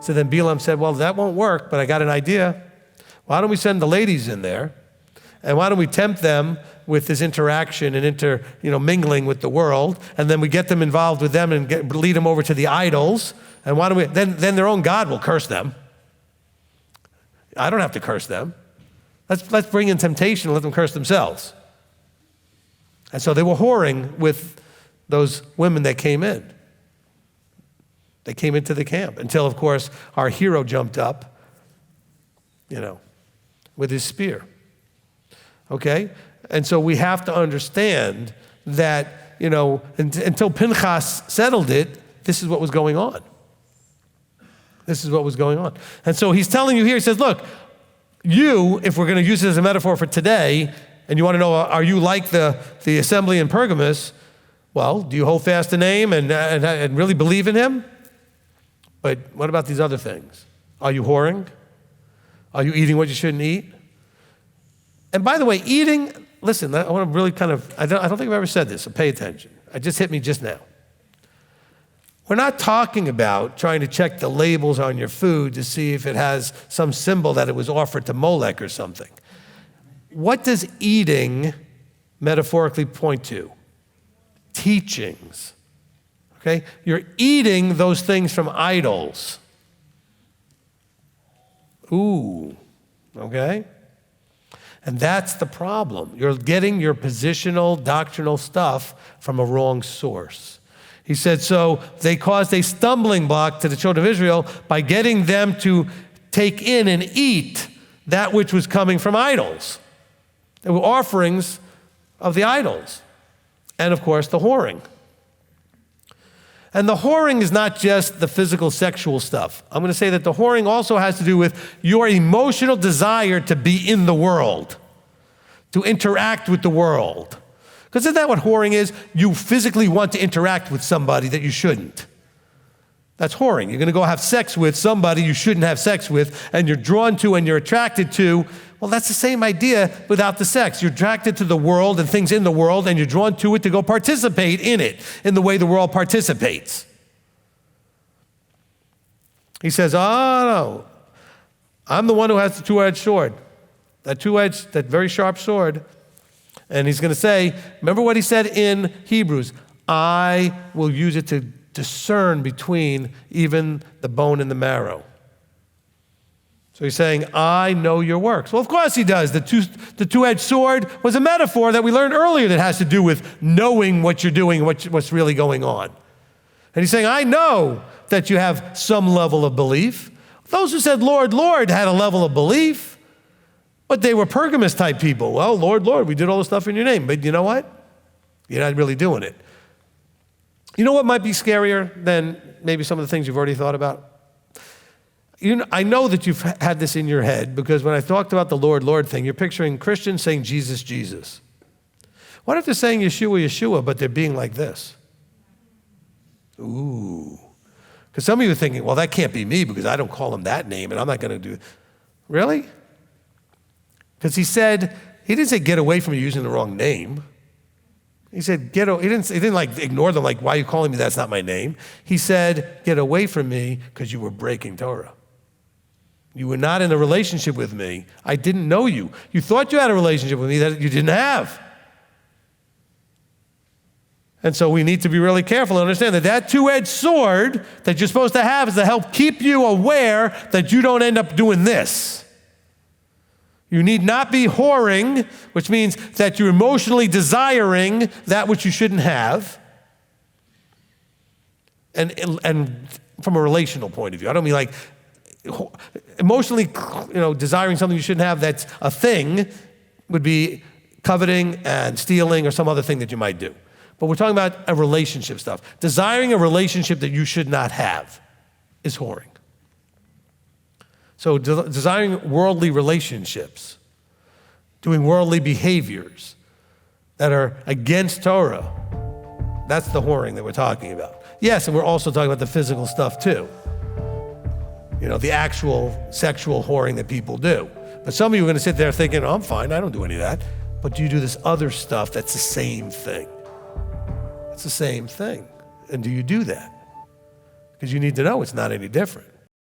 So then Balaam said, well, that won't work, but I got an idea. Why don't we send the ladies in there? And why don't we tempt them with this interaction and mingling with the world, and then we get them involved with them and lead them over to the idols, and why don't we, then their own God will curse them. I don't have to curse them. Let's bring in temptation and let them curse themselves. And so they were whoring with those women that came in. They came into the camp until, of course, our hero jumped up, with his spear. Okay? And so we have to understand that, until Pinechas settled it, this is what was going on. This is what was going on. And so he's telling you here, he says, look, if we're going to use it as a metaphor for today, and you want to know, are you like the assembly in Pergamos? Well, do you hold fast the name and really believe in him? But what about these other things? Are you whoring? Are you eating what you shouldn't eat? And by the way, eating, listen, I want to really I don't think I've ever said this, so pay attention. It just hit me just now. We're not talking about trying to check the labels on your food to see if it has some symbol that it was offered to Molech or something. What does eating metaphorically point to? Teachings. Okay? You're eating those things from idols. Ooh, okay? And that's the problem. You're getting your positional, doctrinal stuff from a wrong source. He said, so they caused a stumbling block to the children of Israel by getting them to take in and eat that which was coming from idols. There were offerings of the idols. And of course, the whoring. And the whoring is not just the physical sexual stuff. I'm going to say that the whoring also has to do with your emotional desire to be in the world, to interact with the world. Because isn't that what whoring is? You physically want to interact with somebody that you shouldn't. That's whoring. You're going to go have sex with somebody you shouldn't have sex with, and you're drawn to and you're attracted to. Well, that's the same idea without the sex. You're attracted to the world and things in the world, and you're drawn to it to go participate in it, in the way the world participates. He says, oh, no, I'm the one who has the two-edged sword. That very sharp sword. And he's going to say, remember what he said in Hebrews, I will use it to discern between even the bone and the marrow. So he's saying, I know your works. Well, of course he does. The two-edged sword was a metaphor that we learned earlier that has to do with knowing what you're doing, what's really going on. And he's saying, I know that you have some level of belief. Those who said, Lord, Lord, had a level of belief. But they were Pergamos type people. Well, Lord, Lord, we did all this stuff in your name. But you know what? You're not really doing it. You know what might be scarier than maybe some of the things you've already thought about? I know that you've had this in your head because when I talked about the Lord, Lord thing, you're picturing Christians saying Jesus, Jesus. What if they're saying Yeshua, Yeshua, but they're being like this? Ooh. Because some of you are thinking, well, that can't be me because I don't call him that name and I'm not going to do it. Really? Because he didn't say get away from you using the wrong name. He said, he didn't like ignore them, like, why are you calling me? That's not my name. He said, get away from me because you were breaking Torah. You were not in a relationship with me. I didn't know you. You thought you had a relationship with me that you didn't have. And so we need to be really careful and understand that two-edged sword that you're supposed to have is to help keep you aware that you don't end up doing this. You need not be whoring, which means that you're emotionally desiring that which you shouldn't have. And from a relational point of view, I don't mean like emotionally, desiring something you shouldn't have that's a thing would be coveting and stealing or some other thing that you might do. But we're talking about a relationship stuff. Desiring a relationship that you should not have is whoring. So desiring worldly relationships, doing worldly behaviors that are against Torah, that's the whoring that we're talking about. Yes, and we're also talking about the physical stuff too. The actual sexual whoring that people do. But some of you are going to sit there thinking, oh, I'm fine, I don't do any of that. But do you do this other stuff that's the same thing? It's the same thing. And do you do that? Because you need to know it's not any different.